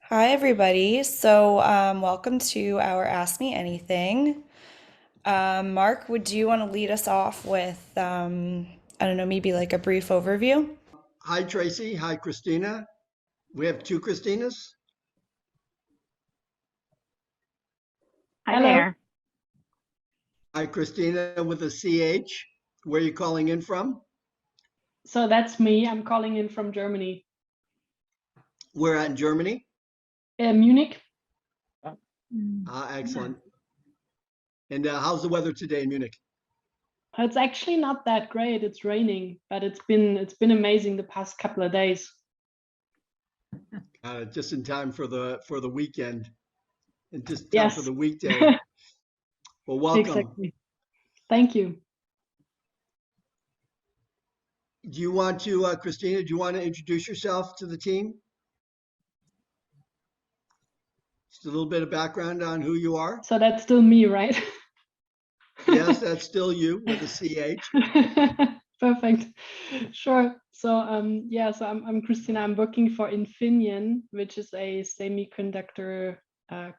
Hi, everybody. Welcome to our Ask Me Anything. Mark, would you want to lead us off with, I don't know, maybe like a brief overview? Hi, Tracy. Hi, Christina. We have two Christinas. Hi Hello. there. Hi, Christina with a CH. Where are you calling in from? So that's me. I'm calling in from Germany. We're at in Germany. Munich. Excellent. And how's the weather today in Munich? It's actually not that great. It's raining, but it's been amazing the past couple of days. Just in time for the weekend, and just in time for Yes. the weekday. Well, welcome. Exactly. Thank you. Do you want to, Christina? Do you want to introduce yourself to the team? Just a little bit of background on who you are. So that's still me, right? Yes, that's still you with a CH. Perfect. Sure. So yeah, so I'm Christina. I'm working for Infineon, which is a semiconductor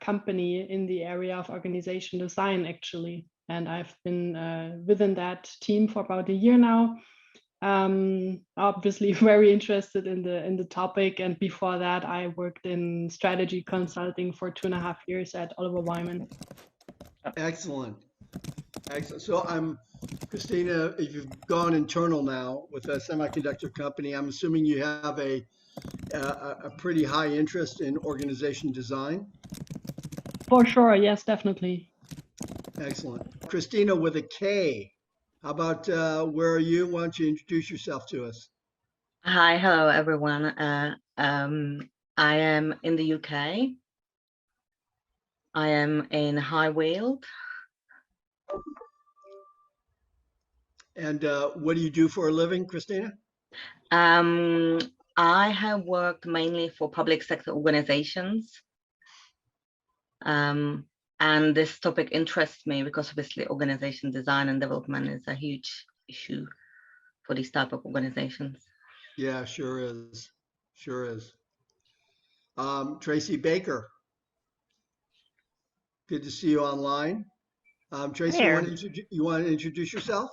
company in the area of organization design, actually. And I've been within that team for about a year now. Obviously very interested in the topic. And before that, I worked in strategy consulting for 2.5 years at Oliver Wyman. Excellent. Excellent. So Christina, if you've gone internal now with a semiconductor company, I'm assuming you have a pretty high interest in organization design. For sure. Yes, definitely. Excellent. Christina with a K. How about where are you? Why don't you introduce yourself to us? Hi, hello everyone. I am in the UK. I am in High Weald. And what do you do for a living, Christina? I have worked mainly for public sector organizations. And this topic interests me because obviously organization design and development is a huge issue for these type of organizations. Yeah, sure is. Sure is. Tracy Baker. Good to see you online. Tracy, you want to introduce yourself?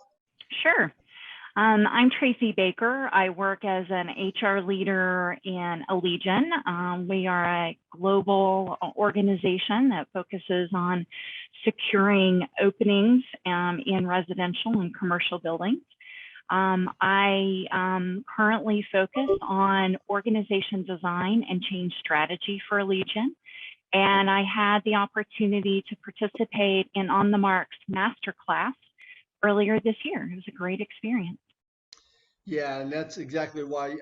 Sure. I'm Tracy Baker. I work as an HR leader in Allegion. We are a global organization that focuses on securing openings in residential and commercial buildings. I currently focus on organization design and change strategy for Allegion. And I had the opportunity to participate in On the Mark's Masterclass earlier this year. It was a great experience. Yeah, and that's exactly why,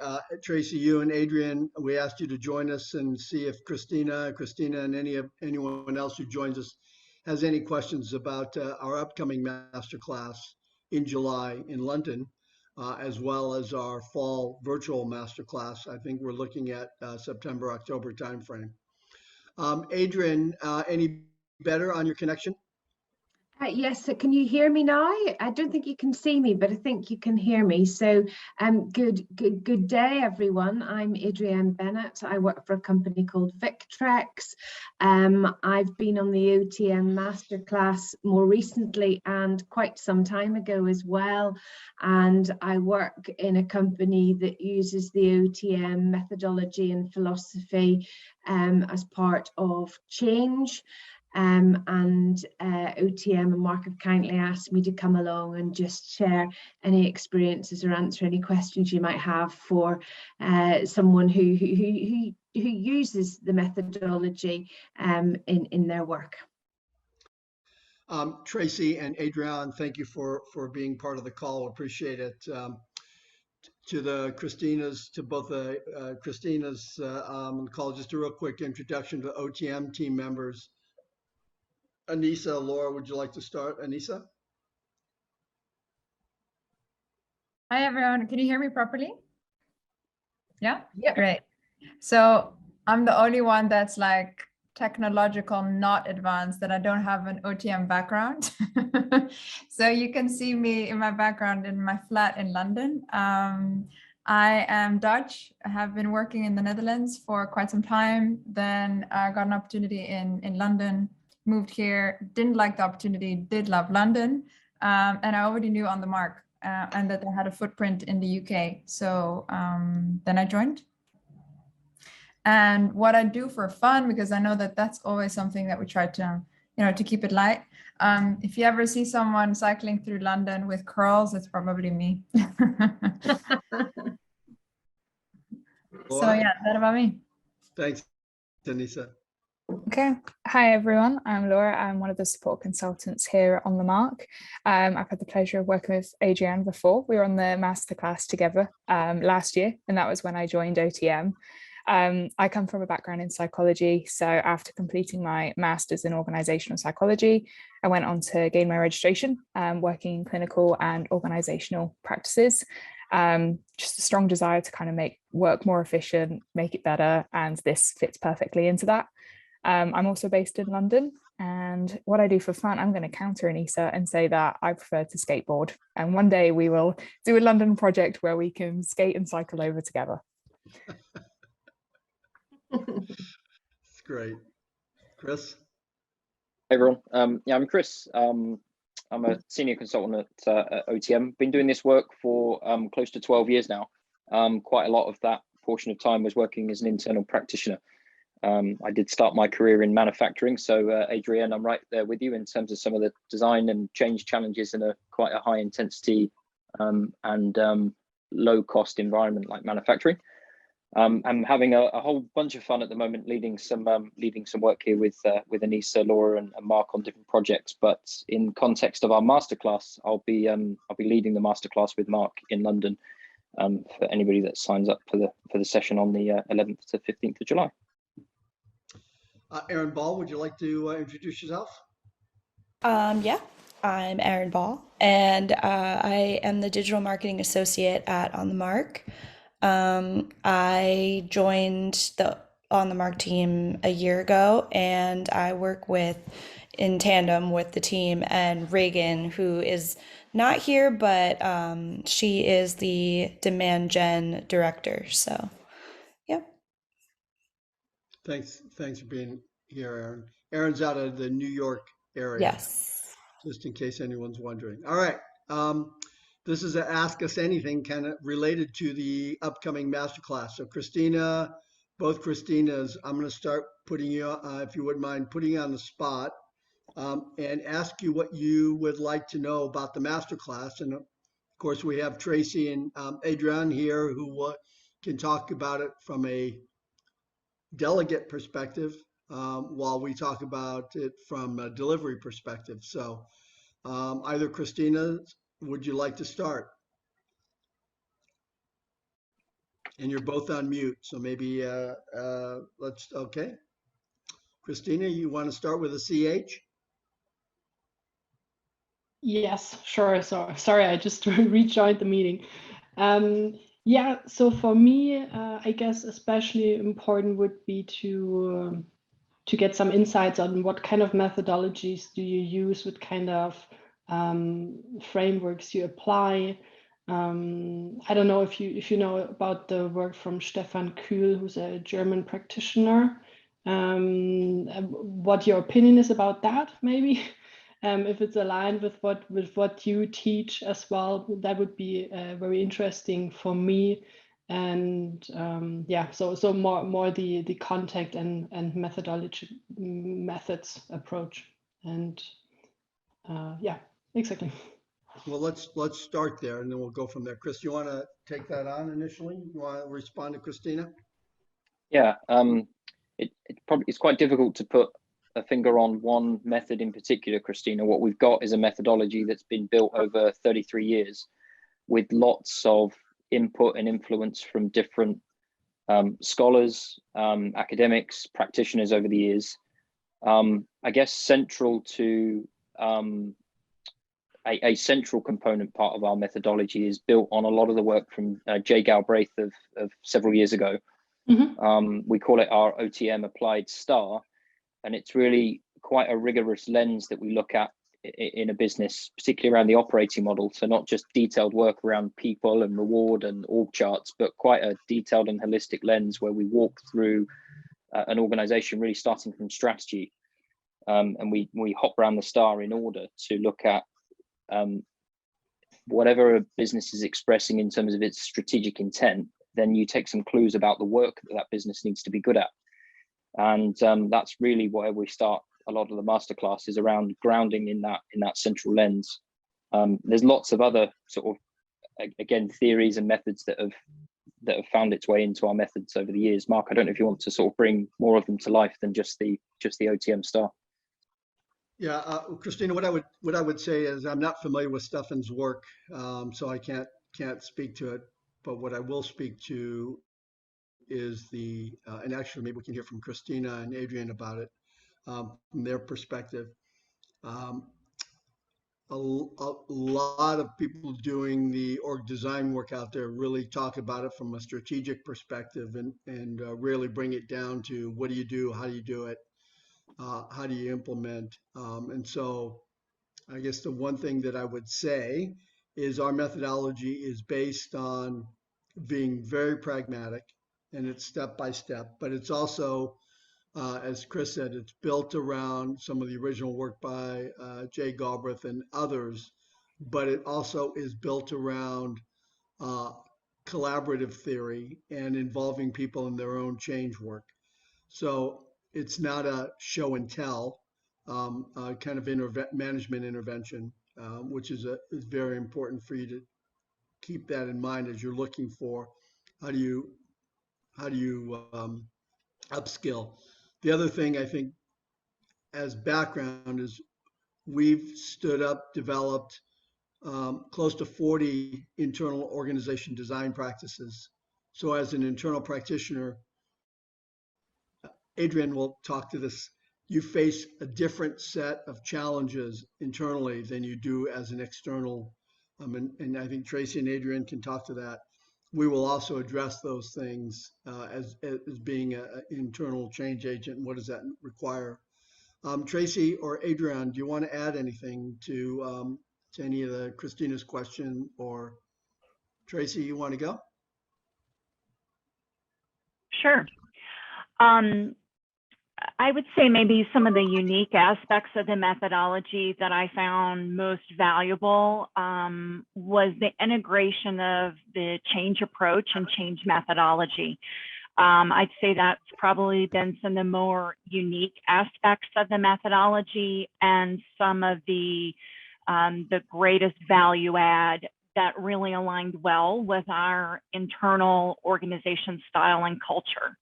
Tracy, you and Adrienne, we asked you to join us and see if Christina, and anyone else who joins us has any questions about our upcoming masterclass in July in London, as well as our fall virtual masterclass. I think we're looking at September, October timeframe. Adrienne, any better on your connection? Yes, so can you hear me now? I don't think you can see me, but I think you can hear me. So good day, everyone. I'm Adrienne Bennett. I work for a company called Victrex. I've been on the OTM Masterclass more recently and quite some time ago as well. And I work in a company that uses the OTM methodology and philosophy as part of change. OTM and Mark have kindly asked me to come along and just share any experiences or answer any questions you might have for someone who uses the methodology in their work. Tracy and Adrienne, thank you for being part of the call. Appreciate it. To both the Christina's call, just a real quick introduction to the OTM team members. Anissa, Laura, would you like to start? Anissa? Hi, everyone. Can you hear me properly? Yeah? Yep. Great. So I'm the only one that's like technological, not advanced, that I don't have an OTM background. So you can see me in my background in my flat in London. I am Dutch. I have been working in the Netherlands for quite some time. Then I got an opportunity in London, moved here, didn't like the opportunity, did love London. And I already knew On the Mark and that they had a footprint in the UK. So then I joined. And what I do for fun, because I know that that's always something that we try to, to keep it light. If you ever see someone cycling through London with curls, it's probably me. So yeah, that about me. Thanks, Anissa. Okay. Hi, everyone. I'm Laura. I'm one of the support consultants here on the Mark. I've had the pleasure of working with Adrienne before. We were on the Masterclass together last year, and that was when I joined OTM. I come from a background in psychology. So after completing my master's in organizational psychology, I went on to gain my registration, working in clinical and organizational practices. Just a strong desire to kind of make work more efficient, make it better. And this fits perfectly into that. I'm also based in London, and what I do for fun, I'm going to counter Anissa and say that I prefer to skateboard. And one day we will do a London project where we can skate and cycle over together. It's great. Chris? Hey everyone. Yeah, I'm Chris. I'm a senior consultant at OTM. Been doing this work for close to 12 years now. Quite a lot of that portion of time was working as an internal practitioner. I did start my career in manufacturing, so Adrienne, I'm right there with you in terms of some of the design and change challenges in quite a high intensity and low cost environment like manufacturing. I'm having a whole bunch of fun at the moment, leading some work here with Anissa, Laura, and Mark on different projects. But in context of our masterclass, I'll be leading the masterclass with Mark in London for anybody that signs up for the session on the 11th to 15th of July. Erin Ball, would you like to introduce yourself? Yeah, I'm Erin Ball, and I am the digital marketing associate at On the Mark. I joined the On the Mark team a year ago, and I work in tandem with the team and Reagan, who is not here, but she is the demand gen director. So, yeah. Thanks for being here, Erin. Erin's out of the New York area. Yes. Just in case anyone's wondering. All right. This is a Ask Us Anything kind of related to the upcoming masterclass. So Christina, both Christinas, I'm going to start putting you, if you wouldn't mind, putting you on the spot and ask you what you would like to know about the masterclass. And of course, we have Tracy and Adrienne here who can talk about it from a delegate perspective while we talk about it from a delivery perspective. So either Christina, would you like to start? And you're both on mute, so maybe okay. Christina, you want to start with a CH? Yes, sure. So sorry, I just rejoined the meeting. Yeah, so for me, I guess especially important would be to get some insights on what kind of methodologies do you use, what kind of frameworks you apply. I don't know if you know about the work from Stefan Kühl, who's a German practitioner. What your opinion is about that, maybe? If it's aligned with what you teach as well, that would be very interesting for me. And yeah, so more the contact and methods approach. And yeah, exactly. Well, let's start there, and then we'll go from there. Chris, you want to take that on initially? You want to respond to Christina? Yeah, it's quite difficult to put a finger on one method in particular, Christina. What we've got is a methodology that's been built over 33 years with lots of input and influence from different scholars, academics, practitioners over the years. I guess central to a central component part of our methodology is built on a lot of the work from Jay Galbraith of several years ago. Mm-hmm. We call it our OTM Applied STAR, and it's really quite a rigorous lens that we look at in a business, particularly around the operating model. So not just detailed work around people and reward and org charts, but quite a detailed and holistic lens where we walk through an organization really starting from strategy. And we hop around the star in order to look at whatever a business is expressing in terms of its strategic intent. Then you take some clues about the work that business needs to be good at. And that's really where we start a lot of the masterclass, is around grounding in that central lens. There's lots of other sort of, again, theories and methods that have found its way into our methods over the years. Mark, I don't know if you want to sort of bring more of them to life than just the OTM star. Yeah, Christina, what I would say is I'm not familiar with Stefan's work, so I can't speak to it. But what I will speak to is and actually maybe we can hear from Christina and Adrienne about it from their perspective. A lot of people doing the org design work out there really talk about it from a strategic perspective and really bring it down to what do you do, how do you do it, how do you implement. And so I guess the one thing that I would say is our methodology is based on being very pragmatic, and it's step by step, but it's also, as Chris said, it's built around some of the original work by Jay Galbraith and others, but it also is built around collaborative theory and involving people in their own change work. So it's not a show and tell kind of management intervention, which is very important for you to keep that in mind as you're looking for how do you upskill. The other thing I think as background is we've stood up, developed close to 40 internal organization design practices. So as an internal practitioner, Adrienne will talk to this, you face a different set of challenges internally than you do as an external. And I think Tracy and Adrienne can talk to that. We will also address those things as being an internal change agent. What does that require? Tracy or Adrienne, do you want to add anything to any of the Christina's question? Or Tracy, you want to go? Sure. I would say maybe some of the unique aspects of the methodology that I found most valuable was the integration of the change approach and change methodology. I'd say that's probably been some of the more unique aspects of the methodology and some of the greatest value add that really aligned well with our internal organization style and culture.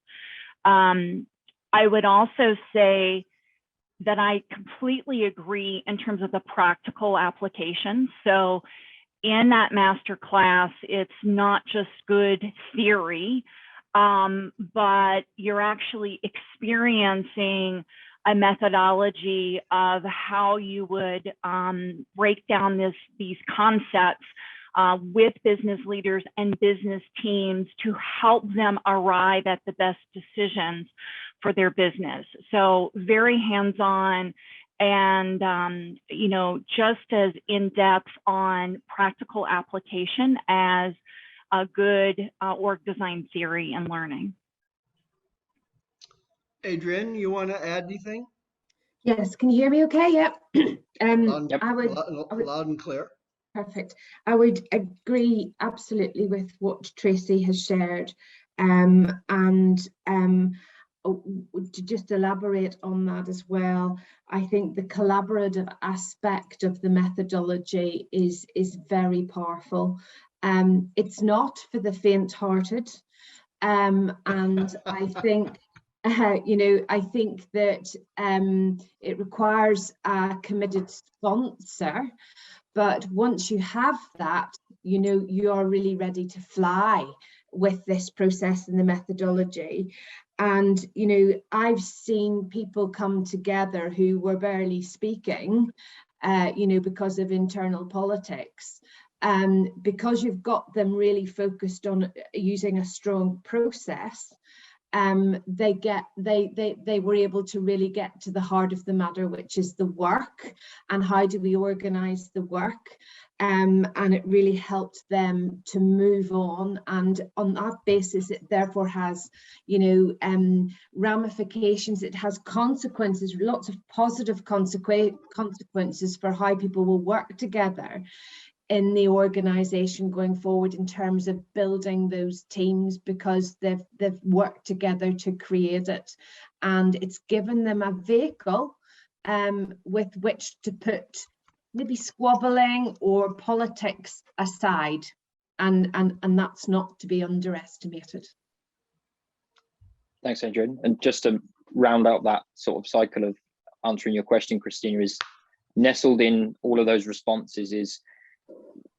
I would also say that I completely agree in terms of the practical application. So in that masterclass, it's not just good theory, but you're actually experiencing a methodology of how you would break down these concepts with business leaders and business teams to help them arrive at the best decisions for their business. So very hands-on and, just as in-depth on practical application as a good org design theory and learning. Adrienne, you want to add anything? Yes, can you hear me okay? Yep. Loud and clear. Perfect. I would agree absolutely with what Tracy has shared. To just elaborate on that as well, I think the collaborative aspect of the methodology is very powerful. It's not for the faint-hearted, and I think I think that it requires a committed sponsor, but once you have that, you are really ready to fly with this process and the methodology. And, I've seen people come together who were barely speaking, because of internal politics. Because you've got them really focused on using a strong process, they were able to really get to the heart of the matter, which is the work and how do we organize the work. And it really helped them to move on. And on that basis, it therefore has, ramifications. It has consequences, lots of positive consequences for how people will work together in the organization going forward in terms of building those teams, because they've worked together to create it, and it's given them a vehicle with which to put maybe squabbling or politics aside, and that's not to be underestimated. Thanks, Adrienne. And just to round out that sort of cycle of answering your question, Christina, is nestled in all of those responses is,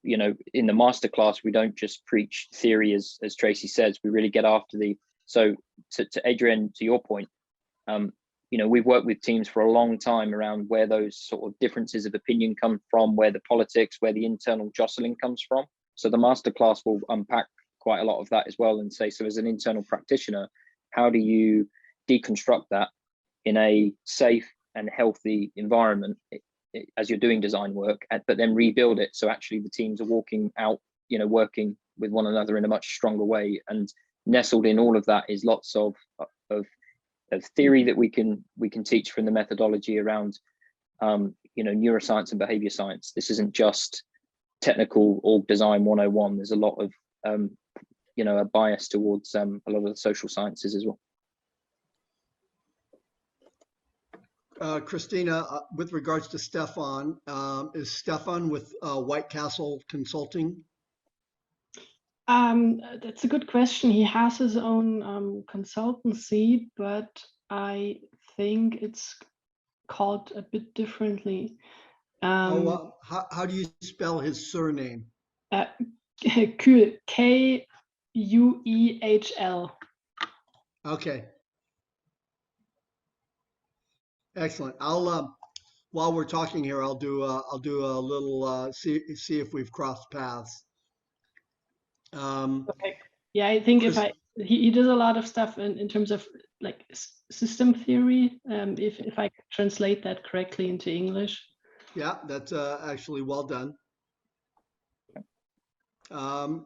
in the masterclass, we don't just preach theory, as Tracy says, we really get after so to Adrienne, to your point, we've worked with teams for a long time around where those sort of differences of opinion come from, where the politics, where the internal jostling comes from. So the masterclass will unpack quite a lot of that as well and say, so as an internal practitioner, how do you deconstruct that in a safe and healthy environment as you're doing design work, but then rebuild it so actually the teams are walking out, working with one another in a much stronger way. And nestled in all of that is lots of theory that we can teach from the methodology around neuroscience and behavior science. This isn't just technical org design 101. There's a lot of a bias towards a lot of the social sciences as well. Christina, with regards to Stefan, is Stefan with White Castle Consulting? That's a good question. He has his own consultancy, but I think it's called a bit differently. How do you spell his surname? Kuehl, Kuehl. Okay. Excellent. I'll while we're talking here, I'll do a little see if we've crossed paths. Okay. Yeah, I think he does a lot of stuff in terms of like system theory. If I translate that correctly into English. Yeah, that's actually well done.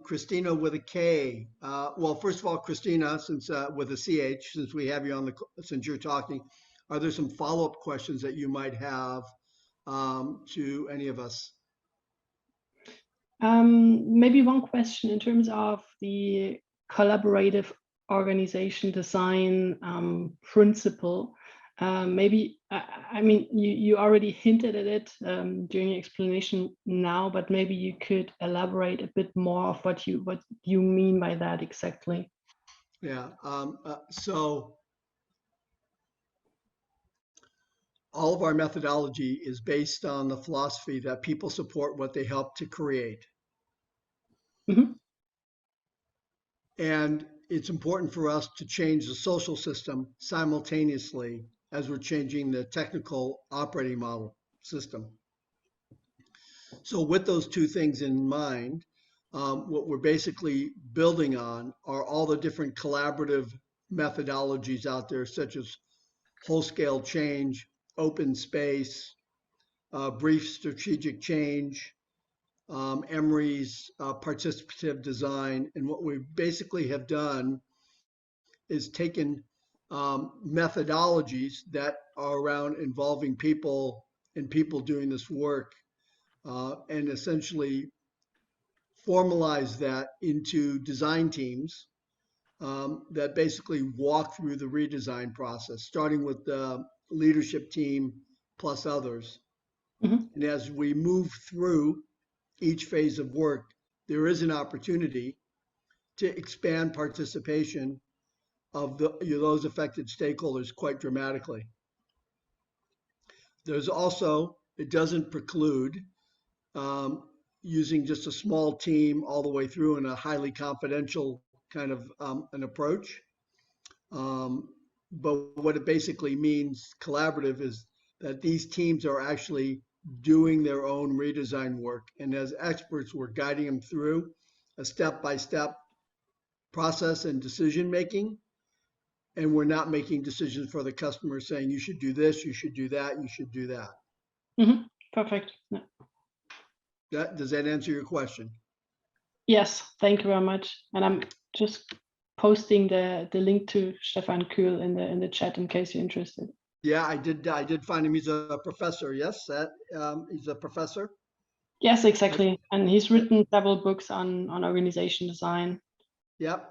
Christina with a K. Well, first of all, Christina, since with a CH, since we have you since you're talking, are there some follow-up questions that you might have to any of us? Maybe one question in terms of the collaborative organization design principle. Maybe, I mean, you already hinted at it during your explanation now, but maybe you could elaborate a bit more of what you mean by that exactly. Yeah, so all of our methodology is based on the philosophy that people support what they help to create. Mm-hmm. And it's important for us to change the social system simultaneously as we're changing the technical operating model system. So with those two things in mind, what we're basically building on are all the different collaborative methodologies out there, such as whole-scale change, open space, brief strategic change, Emery's participative design. And what we basically have done is taken methodologies that are around involving people and people doing this work and essentially formalize that into design teams that basically walk through the redesign process, starting with the leadership team plus others. Mm-hmm. And as we move through each phase of work, there is an opportunity to expand participation of those affected stakeholders quite dramatically. There's also, it doesn't preclude using just a small team all the way through in a highly confidential kind of an approach. But what it basically means, collaborative, is that these teams are actually doing their own redesign work. And as experts, we're guiding them through a step-by-step process and decision-making and we're not making decisions for the customer saying you should do this, you should do that, you should do that. Perfect. Yeah. Does that answer your question? Yes, thank you very much. And I'm just posting the link to Stefan Kühl in the chat in case you're interested. Yeah, I did find him. He's a professor. Yes, he's a professor. Yes, exactly. And he's written several books on organization design. Yep.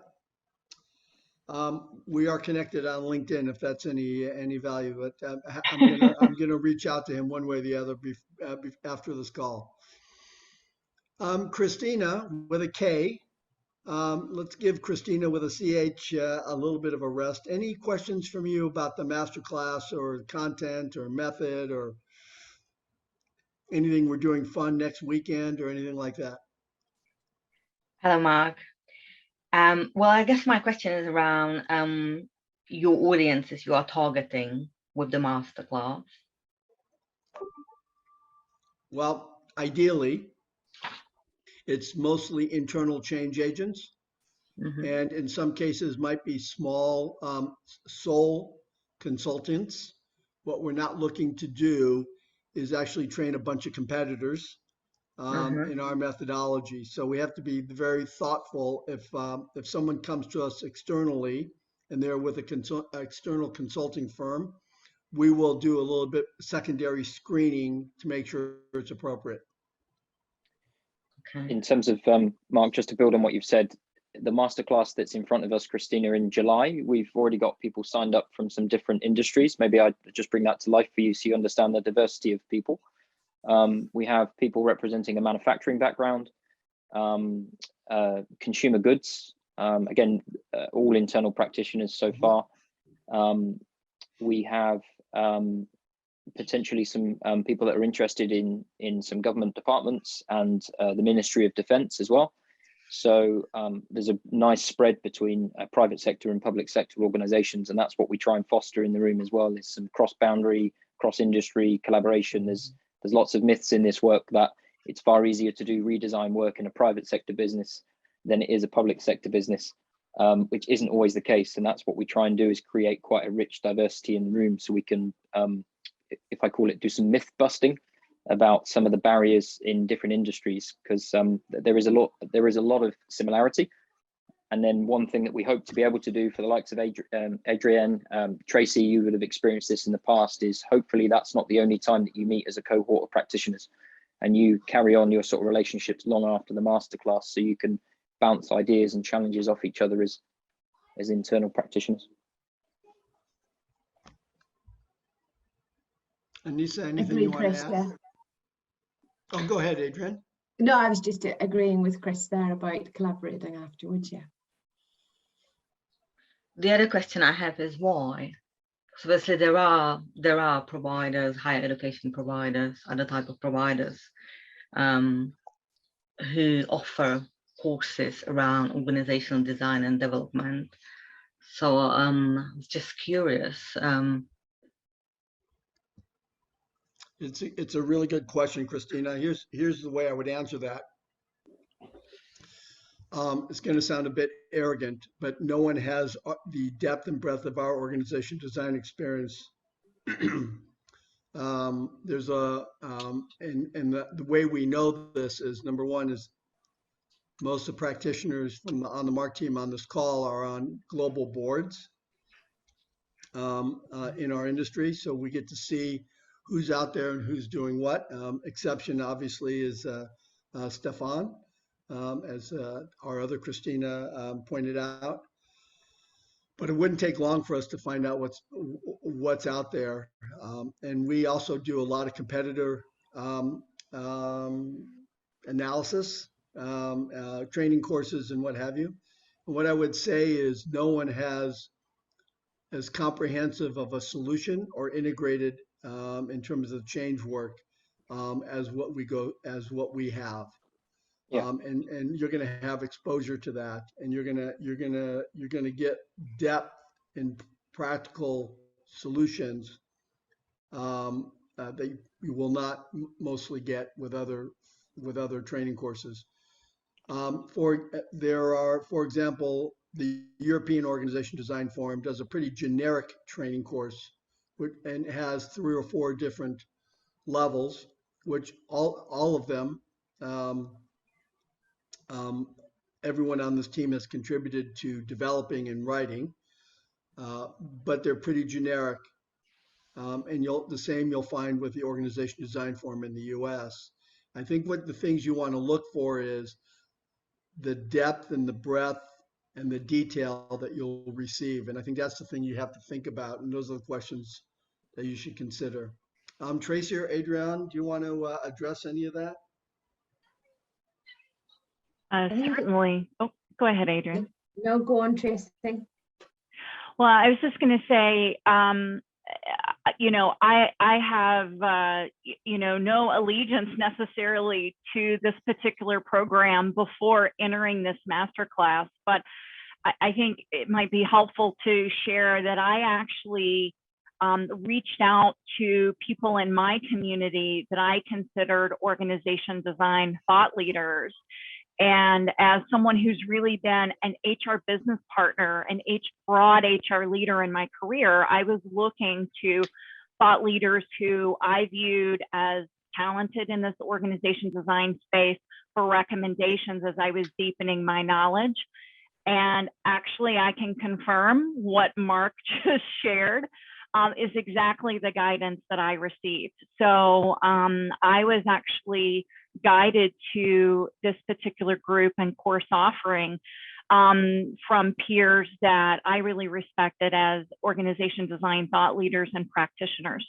We are connected on LinkedIn if that's any value, but I'm gonna reach out to him one way or the other after this call. Christina with a K. Let's give Christina with a CH a little bit of a rest. Any questions from you about the masterclass or content or method or anything we're doing fun next weekend or anything like that? Hello, Mark. Well, I guess my question is around your audiences you are targeting with the masterclass. Well, ideally, it's mostly internal change agents, and in some cases might be small sole consultants. What we're not looking to do is actually train a bunch of competitors in our methodology. So we have to be very thoughtful. If someone comes to us externally and they're with a external consulting firm, we will do a little bit secondary screening to make sure it's appropriate. Okay. In terms of, Mark, just to build on what you've said, the masterclass that's in front of us, Christina, in July, we've already got people signed up from some different industries. Maybe I'd just bring that to life for you so you understand the diversity of people. We have people representing a manufacturing background, consumer goods, again, all internal practitioners so far. We have potentially some people that are interested in some government departments and the Ministry of Defence as well. So there's a nice spread between private sector and public sector organizations, and that's what we try and foster in the room as well. There's some cross-boundary, cross-industry collaboration. There's lots of myths in this work that it's far easier to do redesign work in a private sector business than it is a public sector business, which isn't always the case. And that's what we try and do, is create quite a rich diversity in the room so we can, if I call it, do some myth busting about some of the barriers in different industries, because there is a lot of similarity. And then one thing that we hope to be able to do for the likes of Adrienne, Tracy, you would have experienced this in the past, is hopefully that's not the only time that you meet as a cohort of practitioners, and you carry on your sort of relationships long after the masterclass, so you can bounce ideas and challenges off each other as internal practitioners. Anissa, anything you want to add? Oh, go ahead, Adrienne. No, I was just agreeing with Chris there about collaborating afterwards, yeah. The other question I have is why? So obviously there are providers, higher education providers, other type of providers who offer courses around organizational design and development. So I'm just curious. It's a really good question, Christina. Here's the way I would answer that. It's going to sound a bit arrogant, but no one has the depth and breadth of our organization design experience. There's a and the way we know this is, number one, is most of the practitioners on the Mark team on this call are on global boards in our industry, so we get to see who's out there and who's doing what. Exception obviously is Stefan, as our other Christina pointed out. But it wouldn't take long for us to find out what's out there. And we also do a lot of competitor analysis, training courses and what have you. And what I would say is no one has as comprehensive of a solution or integrated in terms of change work as what we have. Yeah. And you're going to have exposure to that, and you're going to get depth in practical solutions that you will not mostly get with other training courses. For example, the European Organization Design Forum does a pretty generic training course and has 3 or 4 different levels, which all of them, everyone on this team has contributed to developing and writing, but they're pretty generic. And you'll find with the Organization Design Forum in the US. I think what the things you want to look for is the depth and the breadth and the detail that you'll receive. And I think that's the thing you have to think about. And those are the questions that you should consider. Tracy or Adrienne, do you want to address any of that? Certainly. Oh, go ahead, Adrienne. No, go on, Tracy. Well, I was just going to say, you know, I have, you know, no allegiance necessarily to this particular program before entering this masterclass, but I think it might be helpful to share that I actually reached out to people in my community that I considered organization design thought leaders. And as someone who's really been an HR business partner, an broad HR leader in my career, I was looking to thought leaders who I viewed as talented in this organization design space for recommendations as I was deepening my knowledge. And actually, I can confirm what Mark just shared is exactly the guidance that I received. So I was actually guided to this particular group and course offering from peers that I really respected as organization design thought leaders and practitioners.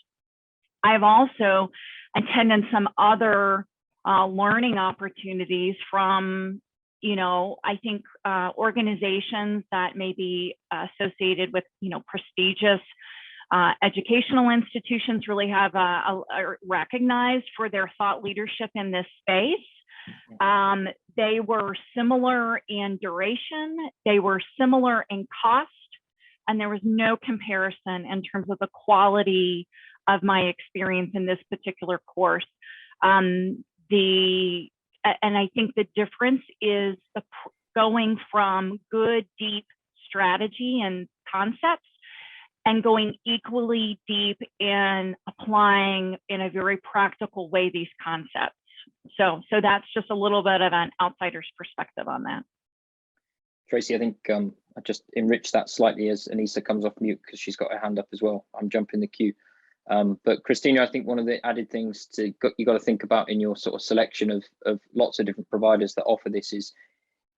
I've also attended some other learning opportunities from, you know, I think organizations that may be associated with, you know, prestigious educational institutions really have are recognized for their thought leadership in this space. They were similar in duration, they were similar in cost, and there was no comparison in terms of the quality of my experience in this particular course. And I think the difference is going from good, deep strategy and concepts and going equally deep in applying in a very practical way these concepts. So that's just a little bit of an outsider's perspective on that. Tracy, I think I just enrich that slightly as Anissa comes off mute because she's got her hand up as well. I'm jumping the queue. But Christina, I think one of the added things you got to think about in your sort of selection of lots of different providers that offer this is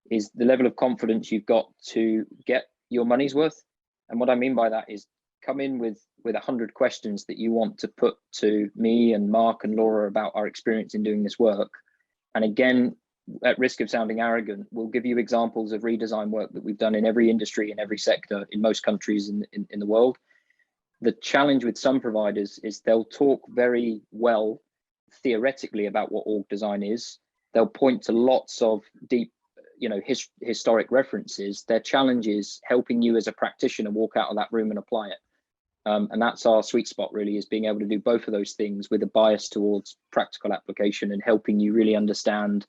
the level of confidence you've got to get your money's worth. And what I mean by that is come in with 100 questions that you want to put to me and Mark and Laura about our experience in doing this work. And again, at risk of sounding arrogant, we'll give you examples of redesign work that we've done in every industry, in every sector, in most countries in the world. The challenge with some providers is they'll talk very well theoretically about what org design is. They'll point to lots of deep, you know, historic references. Their challenge is helping you as a practitioner walk out of that room and apply it. And that's our sweet spot, really, is being able to do both of those things with a bias towards practical application and helping you really understand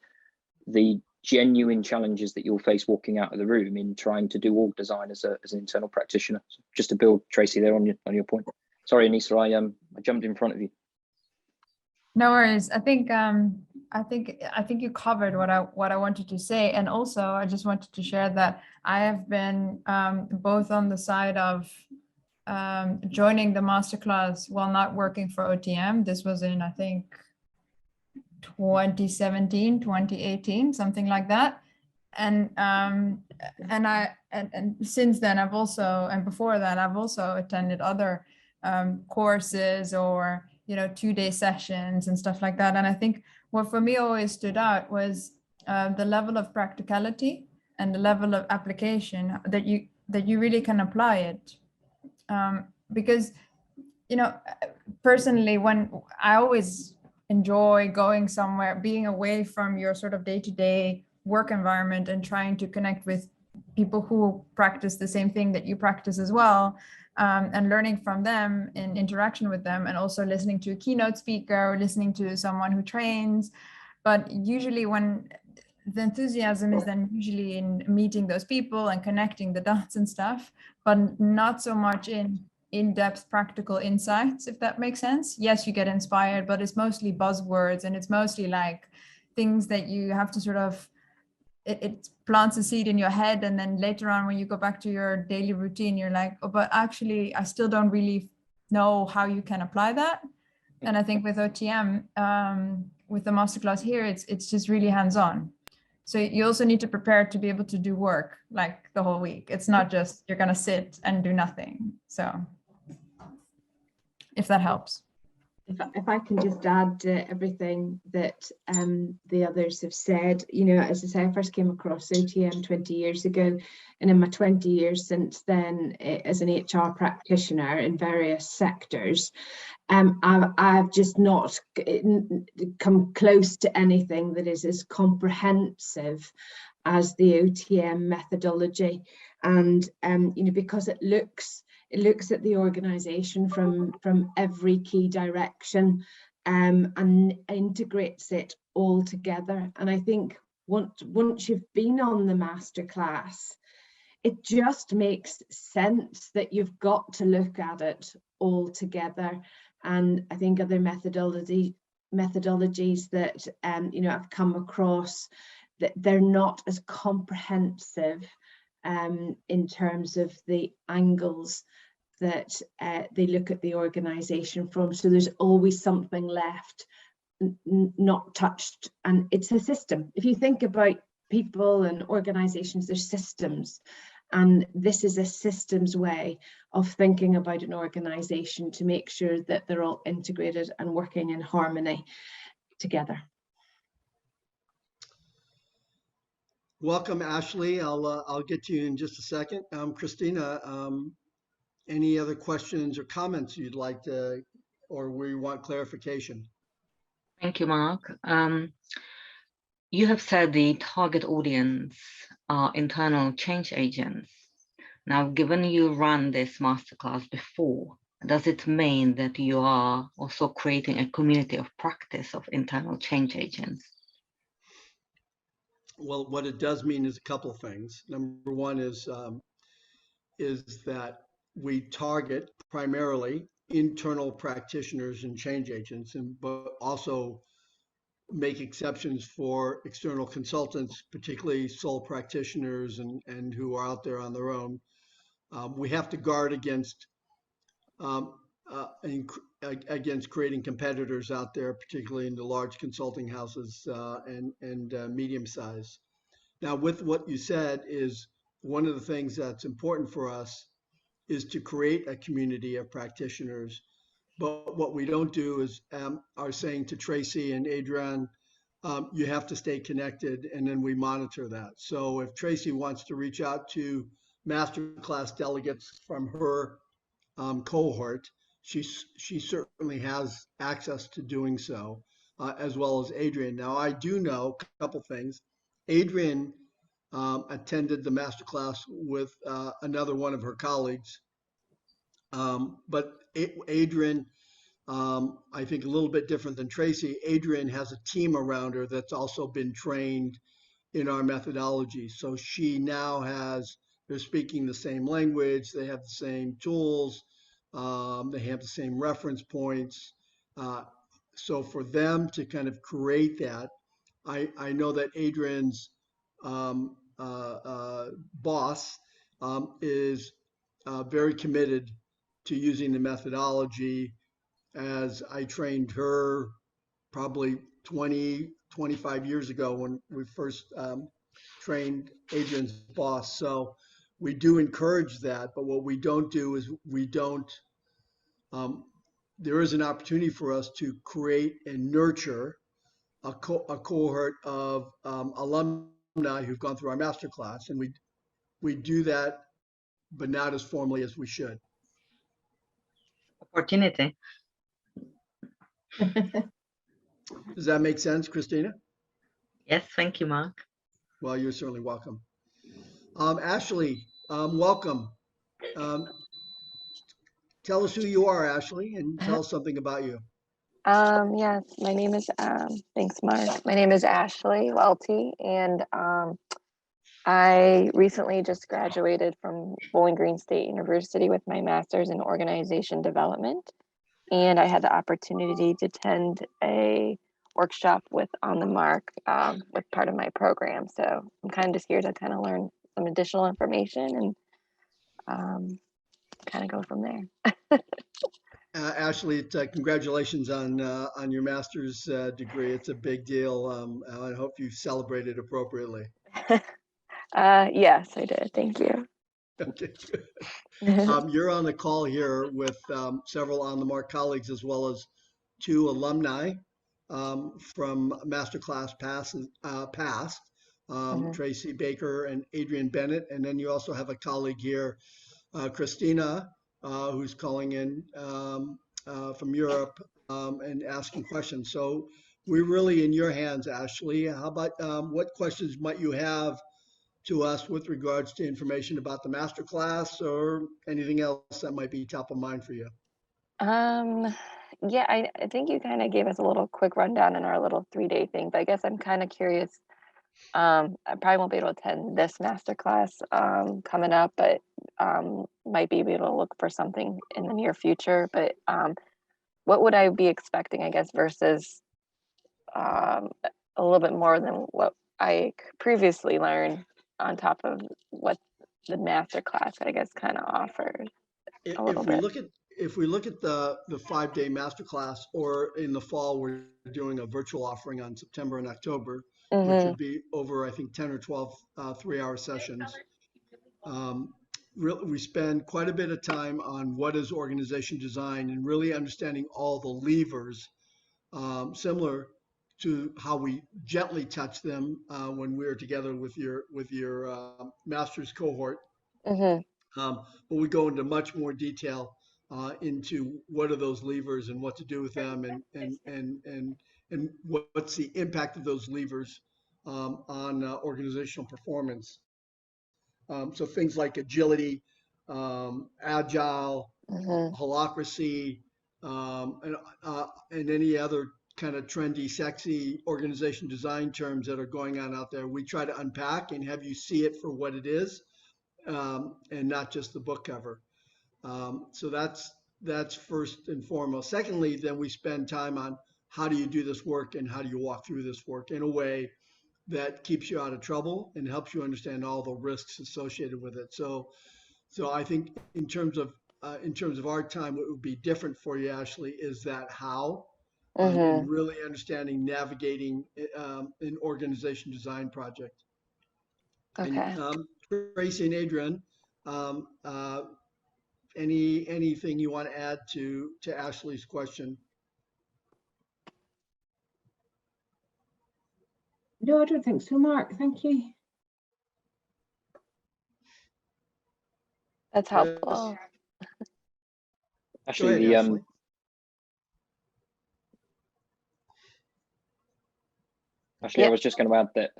the genuine challenges that you'll face walking out of the room in trying to do org design as an internal practitioner. So just to build, Tracy, there on your point. Sorry, Anissa, I jumped in front of you. No worries. I think you covered what I wanted to say, and also I just wanted to share that I have been both on the side of joining the masterclass while not working for OTM. This was in, I think, 2017, 2018, something like that. And since then I've also, and before that I've also attended other courses or, you know, 2-day sessions and stuff like that. And I think what for me always stood out was the level of practicality and the level of application that you really can apply it. Because, you know, personally, when I always enjoy going somewhere, being away from your sort of day-to-day work environment and trying to connect with people who practice the same thing that you practice as well, and learning from them in interaction with them, and also listening to a keynote speaker or listening to someone who trains. But usually when the enthusiasm is then usually in meeting those people and connecting the dots and stuff, but not so much in-depth practical insights, if that makes sense. Yes, you get inspired, but it's mostly buzzwords, and it's mostly like things that you have to sort of, it plants a seed in your head, and then later on when you go back to your daily routine, you're like, oh, but actually I still don't really know how you can apply that. And I think with OTM, with the masterclass here, it's just really hands-on. So you also need to prepare to be able to do work like the whole week. It's not just you're gonna sit and do nothing. So if that helps. If I can just add to everything that the others have said, you know, as I say, I first came across OTM 20 years ago, and in my 20 years since then, as an HR practitioner in various sectors, I've just not come close to anything that is as comprehensive as the OTM methodology. And you know, because it looks at the organization from every key direction, and integrates it all together. And I think once you've been on the masterclass, it just makes sense that you've got to look at it all together. And I think other methodologies that you know, I've come across, that they're not as comprehensive in terms of the angles that they look at the organization from. So there's always something left not touched, and it's a system. If you think about people and organizations, there's systems, and this is a systems way of thinking about an organization to make sure that they're all integrated and working in harmony together. Welcome, Ashley. I'll get to you in just a second. Christina, any other questions or comments you'd like to, or where you want clarification? Thank you, Mark. You have said the target audience are internal change agents. Now, given you ran this masterclass before, does it mean that you are also creating a community of practice of internal change agents? Well, what it does mean is a couple of things. Number one is that we target primarily internal practitioners and change agents, but also make exceptions for external consultants, particularly sole practitioners and who are out there on their own. We have to guard against creating competitors out there, particularly in the large consulting houses and medium size. Now, with what you said, is one of the things that's important for us is to create a community of practitioners. But what we don't do is are saying to Tracy and Adrienne, you have to stay connected, and then we monitor that. So if Tracy wants to reach out to masterclass delegates from her cohort, she certainly has access to doing so, as well as Adrienne. Now, I do know a couple things. Adrienne attended the masterclass with another one of her colleagues, but Adrienne, I think a little bit different than Tracy, Adrienne has a team around her that's also been trained in our methodology. So she now they're speaking the same language, they have the same tools, they have the same reference points. So for them to kind of create that, I know that Adrienne's boss is very committed to using the methodology, as I trained her probably 25 years ago when we first trained Adrienne's boss. So we do encourage that, but what we don't do is there is an opportunity for us to create and nurture a cohort of alumni who've gone through our masterclass, and we do that, but not as formally as we should. Opportunity. Does that make sense, Christina? Yes, thank you, Mark. Well, you're certainly welcome. Ashley, welcome. Tell us who you are, Ashley, and tell us something about you. Yes, my name is, thanks, Mark. My name is Ashley Welty, and I recently just graduated from Bowling Green State University with my master's in organization development. And I had the opportunity to attend a workshop with On the Mark with part of my program. So I'm kind of just here to kind of learn some additional information and kind of go from there. Ashley, congratulations on your master's degree. It's a big deal. I hope you celebrate it appropriately. Yes, I did. Thank you. Okay, good. You're on the call here with several On the Mark colleagues, as well as two alumni from Masterclass past, Tracy Baker and Adrienne Bennett. And then you also have a colleague here, Christina, who's calling in from Europe and asking questions. So we're really in your hands, Ashley. How about what questions might you have to us with regards to information about the masterclass or anything else that might be top of mind for you? Yeah, I think you kind of gave us a little quick rundown in our little 3-day thing, but I guess I'm kind of curious. I probably won't be able to attend this masterclass coming up, but might be able to look for something in the near future. But what would I be expecting, I guess, versus a little bit more than what I previously learned on top of what the masterclass, I guess, kind of offers a little bit. If we look at the 5-day masterclass, or in the fall, we're doing a virtual offering on September and October, which would be over, I think, 10 or 12 3-hour sessions. We spend quite a bit of time on what is organization design and really understanding all the levers, similar to how we gently touch them when we were together with your master's cohort. But we go into much more detail into what are those levers and what to do with them, and what's the impact of those levers on organizational performance. So things like agility, agile, holacracy, and any other kind of trendy, sexy organization design terms that are going on out there. We try to unpack and have you see it for what it is, and not just the book cover. So that's first and foremost. Secondly, then we spend time on how do you do this work and how do you walk through this work in a way that keeps you out of trouble and helps you understand all the risks associated with it. So I think in terms of our time, what would be different for you, Ashley, is that how, and really understanding navigating an organization design project. Okay. And Tracy and Adrienne, anything you want to add to Ashley's question? No, I don't think so, Mark. Thank you. That's helpful. Actually, Ashley. Actually, I was just going to add that,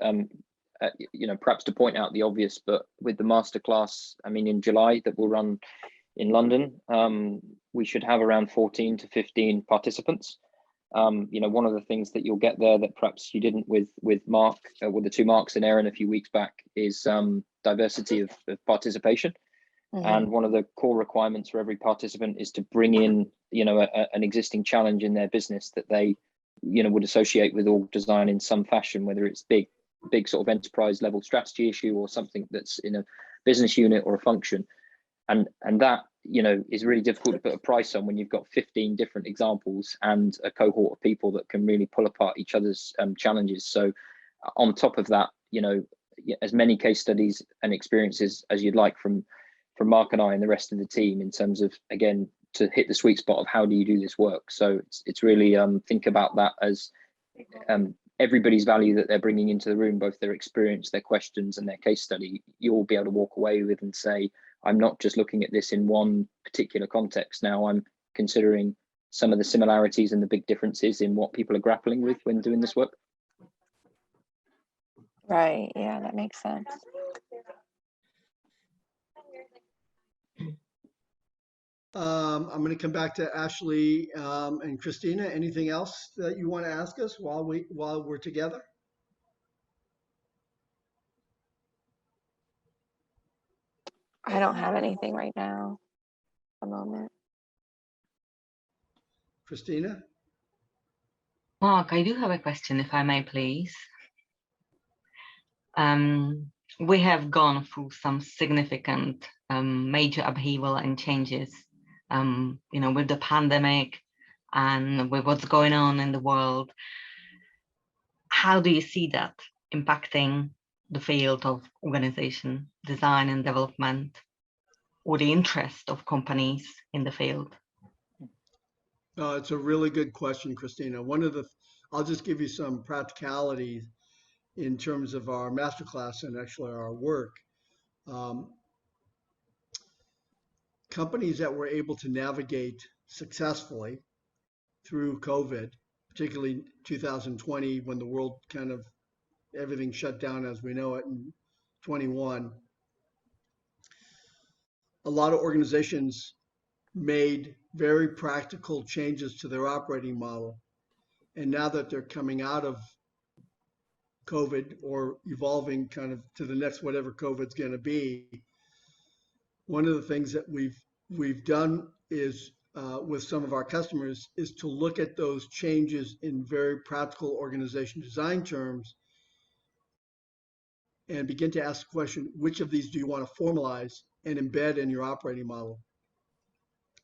perhaps to point out the obvious, but with the masterclass, I mean, in July that will run in London, we should have around 14 to 15 participants. One of the things that you'll get there that perhaps you didn't with Mark, with the two Marks and Aaron a few weeks back, is diversity of participation. And one of the core requirements for every participant is to bring in, an existing challenge in their business that they, would associate with org design in some fashion, whether it's big sort of enterprise level strategy issue or something that's in a business unit or a function. And that, is really difficult to put a price on when you've got 15 different examples and a cohort of people that can really pull apart each other's challenges. So on top of that, as many case studies and experiences as you'd like from Mark and I and the rest of the team, in terms of, again, to hit the sweet spot of how do you do this work. So it's really think about that as everybody's value that they're bringing into the room, both their experience, their questions and their case study, you'll be able to walk away with and say, I'm not just looking at this in one particular context now, I'm considering some of the similarities and the big differences in what people are grappling with when doing this work. Right, yeah, that makes sense. I'm going to come back to Ashley and Christina. Anything else that you want to ask us while we're together? I don't have anything right now. A moment. Christina? Mark, I do have a question, if I may, please. We have gone through some significant major upheaval and changes, with the pandemic and with what's going on in the world. How do you see that impacting the field of organization design and development, or the interest of companies in the field? It's a really good question, Christina. I'll just give you some practicalities in terms of our masterclass and actually our work. Companies that were able to navigate successfully through COVID, particularly 2020, when the world everything shut down as we know it, in 21, a lot of organizations made very practical changes to their operating model. And now that they're coming out of COVID or evolving to the next whatever COVID's going to be, one of the things that we've done is with some of our customers is to look at those changes in very practical organization design terms and begin to ask the question, which of these do you want to formalize and embed in your operating model?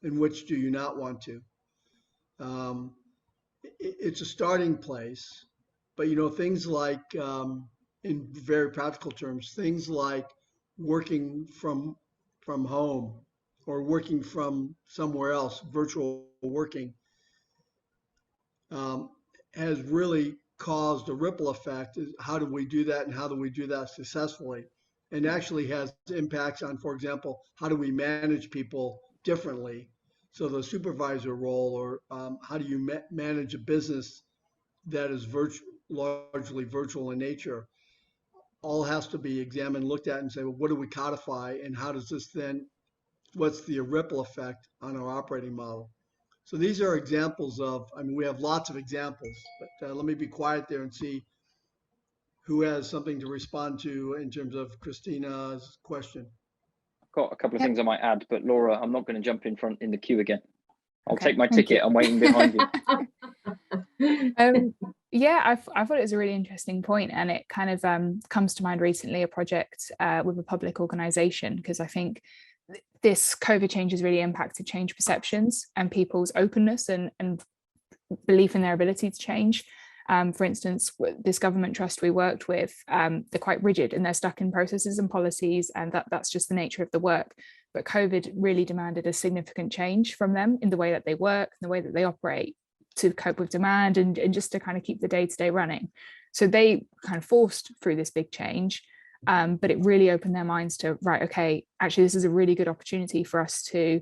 And which do you not want to? It's a starting place, but things like, in very practical terms, things like working from home or working from somewhere else, virtual working, has really caused a ripple effect. How do we do that, and how do we do that successfully? And actually has impacts on, for example, how do we manage people differently? So the supervisor role, or how do you manage a business that is largely virtual in nature, all has to be examined, looked at, and say, well, what do we codify, and how does this then, what's the ripple effect on our operating model? So these are examples of, we have lots of examples, but let me be quiet there and see who has something to respond to in terms of Christina's question. Got a couple of things I might add, but Laura, I'm not going to jump in front in the queue again. I'll Okay, take my thank ticket. you. I'm waiting behind you. Yeah, I thought it was a really interesting point, and it kind of comes to mind recently, a project with a public organization, because I think this COVID change has really impacted change perceptions and people's openness and belief in their ability to change. For instance, this government trust we worked with, they're quite rigid and they're stuck in processes and policies, and that's just the nature of the work. But COVID really demanded a significant change from them in the way that they work, in the way that they operate, to cope with demand and just to kind of keep the day-to-day running. So they kind of forced through this big change, but it really opened their minds to, right, okay, actually this is a really good opportunity for us to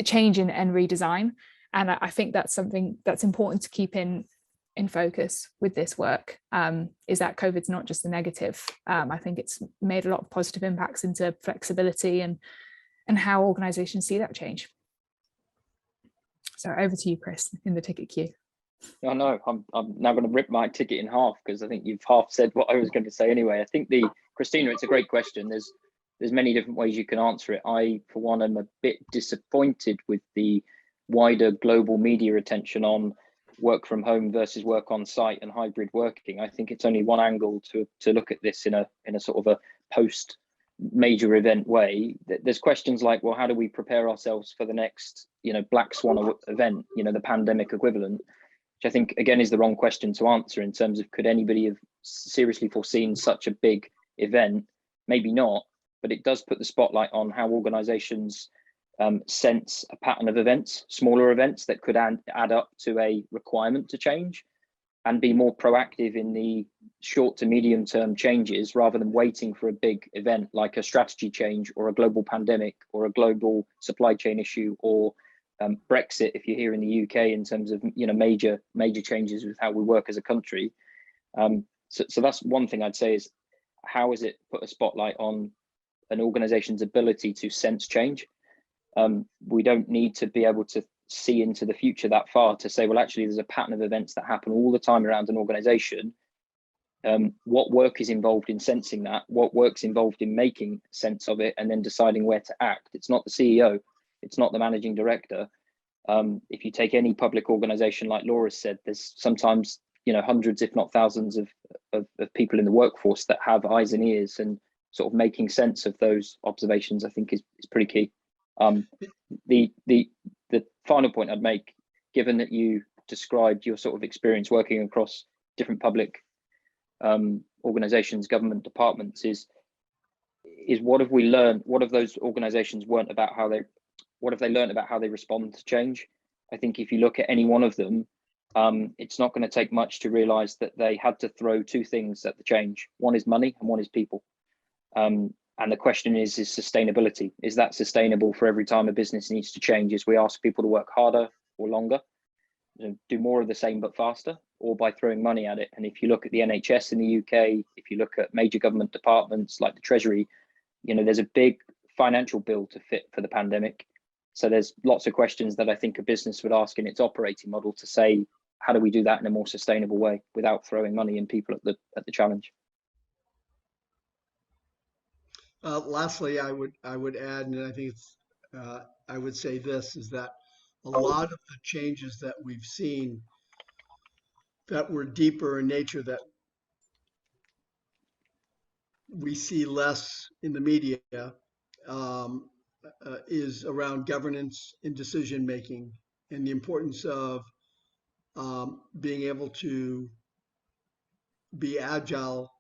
change and redesign. And I think that's something that's important to keep in focus with this work, is that COVID's not just the negative. I think it's made a lot of positive impacts into flexibility and how organizations see that change. So over to you, Chris, in the ticket queue. I know, I'm now going to rip my ticket in half, because I think you've half said what I was going to say anyway. I think Christina, it's a great question. There's many different ways you can answer it. I, for one, am a bit disappointed with the wider global media attention on work from home versus work on site and hybrid working. I think it's only one angle to look at this in a sort of a post major event way. There's questions like, well, how do we prepare ourselves for the next, black swan event, the pandemic equivalent, which I think again is the wrong question to answer in terms of, could anybody have seriously foreseen such a big event? Maybe not, but it does put the spotlight on how organizations sense a pattern of events, smaller events that could add up to a requirement to change, and be more proactive in the short to medium term changes, rather than waiting for a big event like a strategy change or a global pandemic or a global supply chain issue, or Brexit, if you're here in the UK, in terms of major changes with how we work as a country. So that's one thing I'd say, is how has it put a spotlight on an organization's ability to sense change? We don't need to be able to see into the future that far to say, well, actually, there's a pattern of events that happen all the time around an organization. What work is involved in sensing that? What work's involved in making sense of it and then deciding where to act? It's not the CEO, it's not the managing director. If you take any public organization, like Laura said, there's sometimes, you know, hundreds, if not thousands of people in the workforce that have eyes and ears, and sort of making sense of those observations, I think is pretty key. The final point I'd make, given that you described your sort of experience working across different public organizations, government departments, is what have we learned? What have those organizations learned about how they respond to change? I think if you look at any one of them, it's not going to take much to realize that they had to throw two things at the change. One is money and one is people. And the question is sustainability. Is that sustainable for every time a business needs to change? As we ask people to work harder or longer, you know, do more of the same but faster, or by throwing money at it? And if you look at the NHS in the UK, if you look at major government departments like the Treasury, you know, there's a big financial bill to fit for the pandemic. So there's lots of questions that I think a business would ask in its operating model to say, how do we do that in a more sustainable way without throwing money and people at the challenge? Lastly, I would add, and I think it's, I would say this, is that a lot of the changes that we've seen that were deeper in nature, that we see less in the media, is around governance and decision making, and the importance of being able to be agile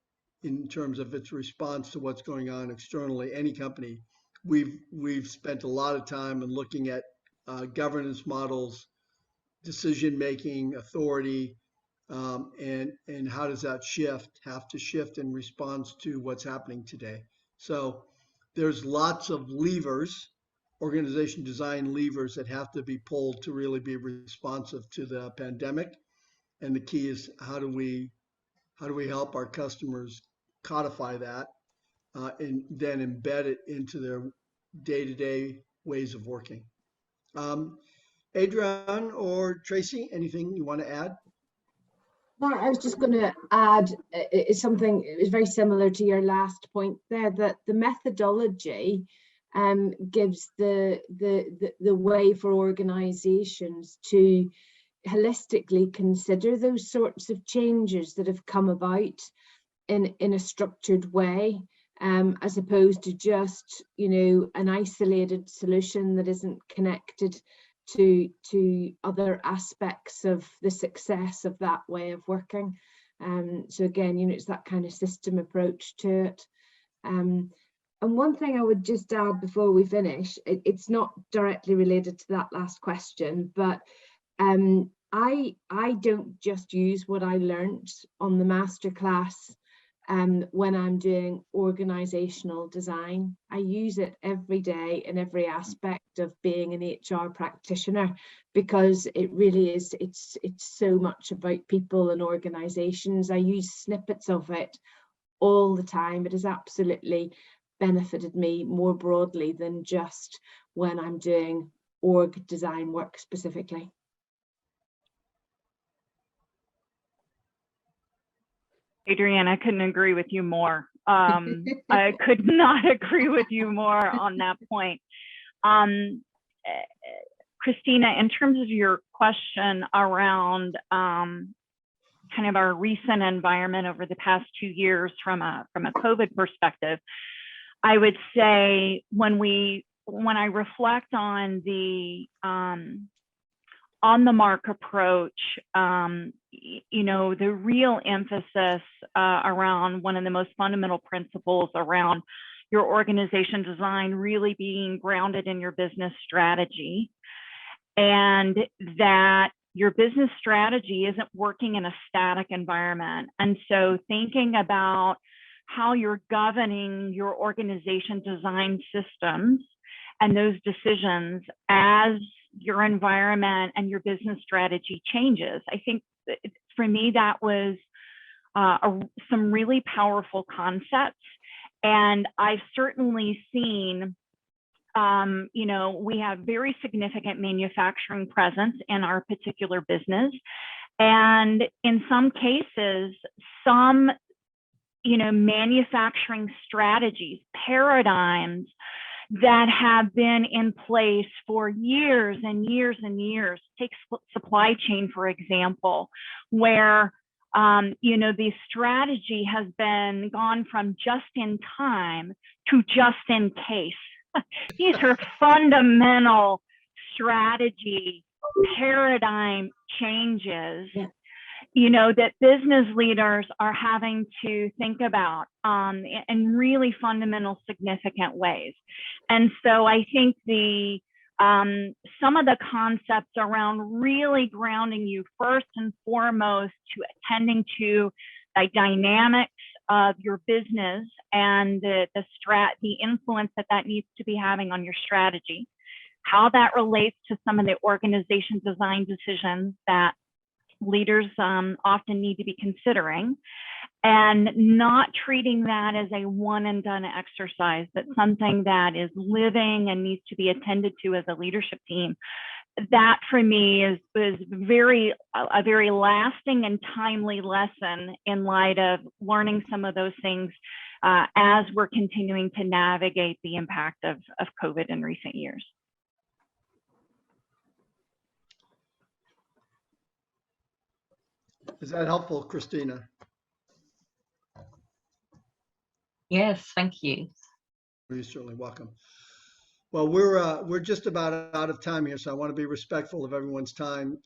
in terms of its response to what's going on externally. Any company, we've spent a lot of time in looking at governance models, decision making, authority, and how does that have to shift in response to what's happening today. So there's lots of levers, organization design levers, that have to be pulled to really be responsive to the pandemic. And the key is, how do we help our customers codify that and then embed it into their day-to-day ways of working. Adrienne or Tracy, anything you want to add? Well, I was just going to add something. It was very similar to your last point there, that the methodology gives the way for organizations to holistically consider those sorts of changes that have come about in a structured way, as opposed to just, you know, an isolated solution that isn't connected to other aspects of the success of that way of working. So again, you know, it's that kind of system approach to it. And one thing I would just add before we finish, it's not directly related to that last question, but I don't just use what I learned on the masterclass when I'm doing organizational design. I use it every day in every aspect of being an HR practitioner, because it really is, it's so much about people and organizations. I use snippets of it all the time. It has absolutely benefited me more broadly than just when I'm doing org design work specifically. Adrienne, I couldn't agree with you more. I could not agree with you more on that point. Christina, in terms of your question around kind of our recent environment over the past 2 years from a COVID perspective, I would say when I reflect on the on-the-mark approach, you know, the real emphasis around one of the most fundamental principles around your organization design really being grounded in your business strategy, and that your business strategy isn't working in a static environment. And so thinking about how you're governing your organization design systems and those decisions as your environment and your business strategy changes. I think for me, that was some really powerful concepts. And I've certainly seen you know, we have very significant manufacturing presence in our particular business. And in some cases, some, you know, manufacturing strategies, paradigms that have been in place for years and years and years. Take supply chain, for example, where, you know, the strategy has been gone from just in time to just in case. These are fundamental strategy paradigm changes, you know, that business leaders are having to think about in really fundamental, significant ways. And so I think the some of the concepts around really grounding you first and foremost to attending to the dynamics of your business and the influence that needs to be having on your strategy, how that relates to some of the organization design decisions that leaders often need to be considering, and not treating that as a one and done exercise, but something that is living and needs to be attended to as a leadership team. That for me is a very lasting and timely lesson in light of learning some of those things as we're continuing to navigate the impact of COVID in recent years. Is that helpful, Christina? Yes, thank you. You're certainly welcome. Well, we're just about out of time here, so I want to be respectful of everyone's time.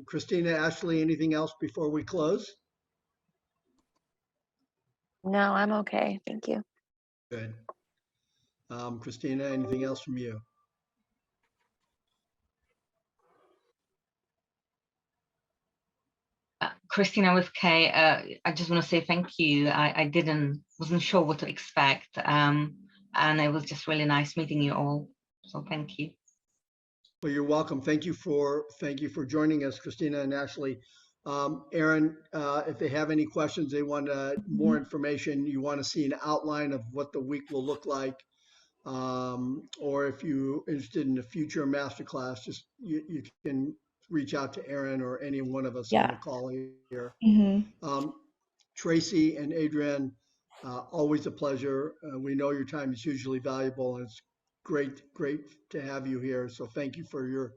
Christina, Ashley, anything else before we close? No, I'm okay. Thank you. Good. Christina, anything else from you? Christina with K, I just want to say thank you. I wasn't sure what to expect. And it was just really nice meeting you all. So thank you. Well, you're welcome. Thank you for joining us, Christina and Ashley. Aaron, if they have any questions, they want more information, you want to see an outline of what the week will look like, or if you're interested in a future masterclass, just you can reach out to Aaron or any one of us on the call here. Tracy and Adrienne, always a pleasure. We know your time is hugely valuable, and it's great to have you here. So thank you for your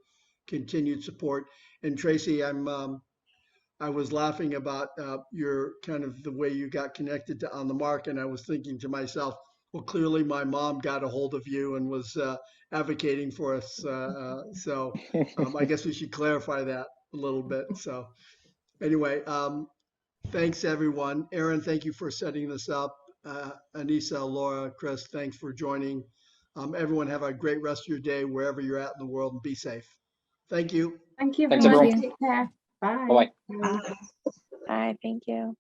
continued support. And Tracy, I was laughing about your kind of the way you got connected to On the Mark, and I was thinking to myself, well, clearly my mom got a hold of you and was advocating for us. So I guess we should clarify that a little bit. So anyway, thanks everyone. Aaron, thank you for setting this up. Anissa, Laura, Chris, thanks for joining. Everyone have a great rest of your day wherever you're at in the world, and be safe. Thank you. Thank you, Thanks, everyone. everyone. Take care. Bye. Bye-bye. Bye. Thank you.